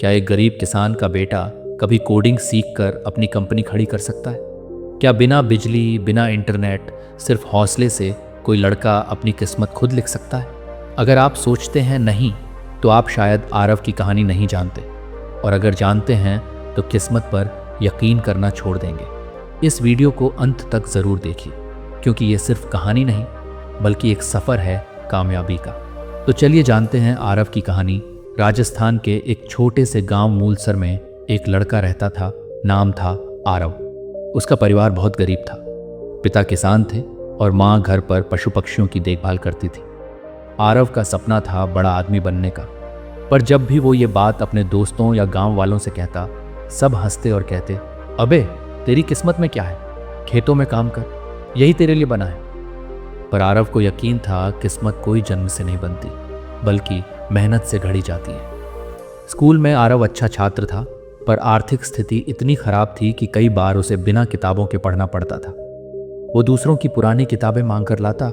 क्या एक गरीब किसान का बेटा कभी कोडिंग सीखकर अपनी कंपनी खड़ी कर सकता है? क्या बिना बिजली, बिना इंटरनेट, सिर्फ हौसले से कोई लड़का अपनी किस्मत खुद लिख सकता है? अगर आप सोचते हैं नहीं, तो आप शायद आरव की कहानी नहीं जानते, और अगर जानते हैं तो किस्मत पर यकीन करना छोड़ देंगे। इस वीडियो को अंत तक ज़रूर देखिए, क्योंकि ये सिर्फ कहानी नहीं बल्कि एक सफ़र है कामयाबी का। तो चलिए जानते हैं आरव की कहानी। राजस्थान के एक छोटे से गांव मूलसर में एक लड़का रहता था, नाम था आरव। उसका परिवार बहुत गरीब था। पिता किसान थे और माँ घर पर पशु पक्षियों की देखभाल करती थी। आरव का सपना था बड़ा आदमी बनने का, पर जब भी वो ये बात अपने दोस्तों या गांव वालों से कहता, सब हंसते और कहते, अबे तेरी किस्मत में क्या है, खेतों में काम कर, यही तेरे लिए बना है। पर आरव को यकीन था किस्मत कोई जन्म से नहीं बनती, बल्कि मेहनत से घड़ी जाती है। स्कूल में आरव अच्छा छात्र था, पर आर्थिक स्थिति इतनी खराब थी कि कई बार उसे बिना किताबों के पढ़ना पड़ता था। वो दूसरों की पुरानी किताबें मांग कर लाता,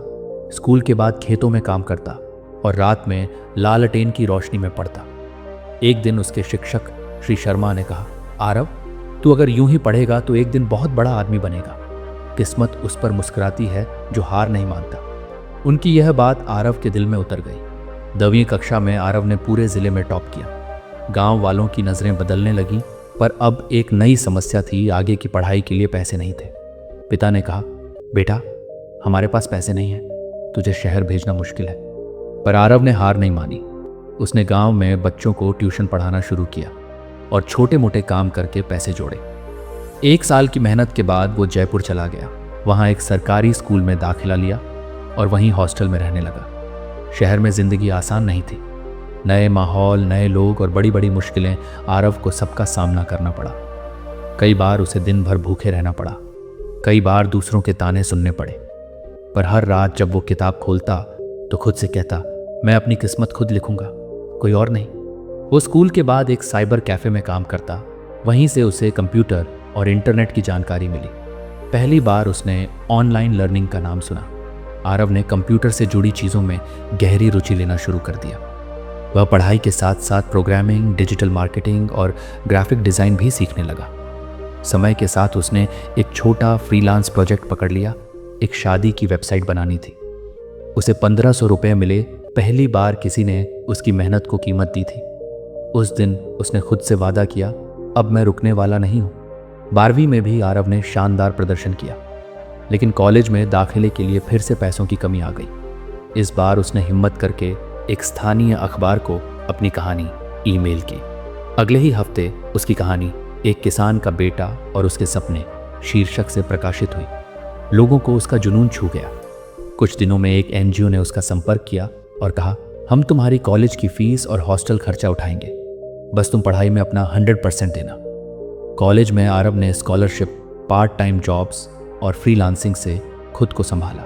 स्कूल के बाद खेतों में काम करता और रात में लालटेन की रोशनी में पढ़ता। एक दिन उसके शिक्षक श्री शर्मा ने कहा, आरव, तू अगर यूं ही पढ़ेगा तो एक दिन बहुत बड़ा आदमी बनेगा। किस्मत उस पर मुस्कुराती है जो हार नहीं मानता। उनकी यह बात आरव के दिल में उतर गई। 10वीं कक्षा में आरव ने पूरे जिले में टॉप किया। गांव वालों की नज़रें बदलने लगीं, पर अब एक नई समस्या थी, आगे की पढ़ाई के लिए पैसे नहीं थे। पिता ने कहा, बेटा हमारे पास पैसे नहीं हैं, तुझे शहर भेजना मुश्किल है। पर आरव ने हार नहीं मानी। उसने गांव में बच्चों को ट्यूशन पढ़ाना शुरू किया और छोटे मोटे काम करके पैसे जोड़े। 1 साल की मेहनत के बाद वो जयपुर चला गया। वहाँ एक सरकारी स्कूल में दाखिला लिया और वहीं हॉस्टल में रहने लगा। शहर में ज़िंदगी आसान नहीं थी। नए माहौल, नए लोग और बड़ी बड़ी मुश्किलें आरव को सबका सामना करना पड़ा। कई बार उसे दिन भर भूखे रहना पड़ा, कई बार दूसरों के ताने सुनने पड़े। पर हर रात जब वो किताब खोलता तो खुद से कहता, मैं अपनी किस्मत खुद लिखूंगा, कोई और नहीं। वो स्कूल के बाद एक साइबर कैफ़े में काम करता। वहीं से उसे कंप्यूटर और इंटरनेट की जानकारी मिली। पहली बार उसने ऑनलाइन लर्निंग का नाम सुना। आरव ने कंप्यूटर से जुड़ी चीज़ों में गहरी रुचि लेना शुरू कर दिया। वह पढ़ाई के साथ साथ प्रोग्रामिंग, डिजिटल मार्केटिंग और ग्राफिक डिज़ाइन भी सीखने लगा। समय के साथ उसने एक छोटा फ्रीलांस प्रोजेक्ट पकड़ लिया। एक शादी की वेबसाइट बनानी थी। उसे 1500 रुपये मिले। पहली बार किसी ने उसकी मेहनत को कीमत दी थी। उस दिन उसने खुद से वादा किया, अब मैं रुकने वाला नहीं हूँ। 12वीं में भी आरव ने शानदार प्रदर्शन किया, लेकिन कॉलेज में दाखिले के लिए फिर से पैसों की कमी आ गई। इस बार उसने हिम्मत करके एक स्थानीय अखबार को अपनी कहानी ईमेल की। अगले ही हफ्ते उसकी कहानी एक किसान का बेटा और उसके सपने शीर्षक से प्रकाशित हुई। लोगों को उसका जुनून छू गया। कुछ दिनों में एक एनजीओ ने उसका संपर्क किया और कहा, हम तुम्हारी कॉलेज की फीस और हॉस्टल खर्चा उठाएंगे, बस तुम पढ़ाई में अपना 100% देना। कॉलेज में आरव ने स्कॉलरशिप, पार्ट टाइम जॉब्स और फ्रीलांसिंग से खुद को संभाला।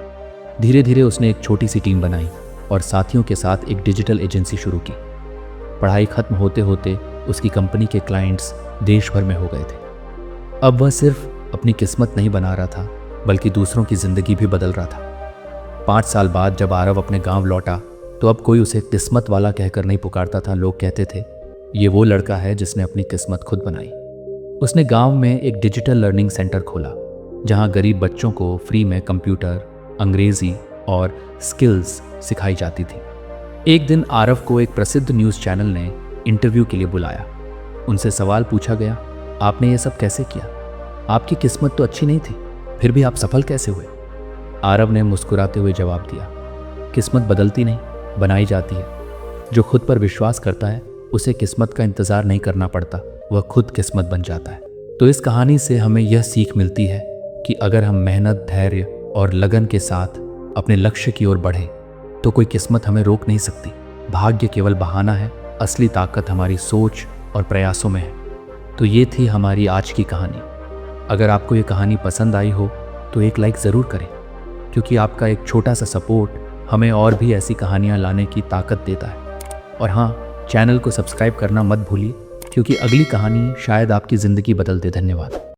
धीरे धीरे उसने एक छोटी सी टीम बनाई और साथियों के साथ एक डिजिटल एजेंसी शुरू की। पढ़ाई खत्म होते होते उसकी कंपनी के क्लाइंट्स देश भर में हो गए थे। अब वह सिर्फ अपनी किस्मत नहीं बना रहा था, बल्कि दूसरों की जिंदगी भी बदल रहा था। 5 साल बाद जब आरव अपने गांव लौटा, तो अब कोई उसे किस्मत वाला कहकर नहीं पुकारता था। लोग कहते थे, ये वो लड़का है जिसने अपनी किस्मत खुद बनाई। उसने गांव में एक डिजिटल लर्निंग सेंटर खोला, जहां गरीब बच्चों को फ्री में कंप्यूटर, अंग्रेजी और स्किल्स सिखाई जाती थी। एक दिन आरव को एक प्रसिद्ध न्यूज़ चैनल ने इंटरव्यू के लिए बुलाया। उनसे सवाल पूछा गया, आपने ये सब कैसे किया? आपकी किस्मत तो अच्छी नहीं थी, फिर भी आप सफल कैसे हुए? आरव ने मुस्कुराते हुए जवाब दिया, किस्मत बदलती नहीं, बनाई जाती है। जो खुद पर विश्वास करता है, उसे किस्मत का इंतज़ार नहीं करना पड़ता, वह खुद किस्मत बन जाता है। तो इस कहानी से हमें यह सीख मिलती है कि अगर हम मेहनत, धैर्य और लगन के साथ अपने लक्ष्य की ओर बढ़ें, तो कोई किस्मत हमें रोक नहीं सकती। भाग्य केवल बहाना है, असली ताकत हमारी सोच और प्रयासों में है। तो ये थी हमारी आज की कहानी। अगर आपको ये कहानी पसंद आई हो तो एक लाइक ज़रूर करें, क्योंकि आपका एक छोटा सा सपोर्ट हमें और भी ऐसी कहानियाँ लाने की ताकत देता है। और हाँ, चैनल को सब्सक्राइब करना मत भूलिए, क्योंकि अगली कहानी शायद आपकी ज़िंदगी बदल दे। धन्यवाद।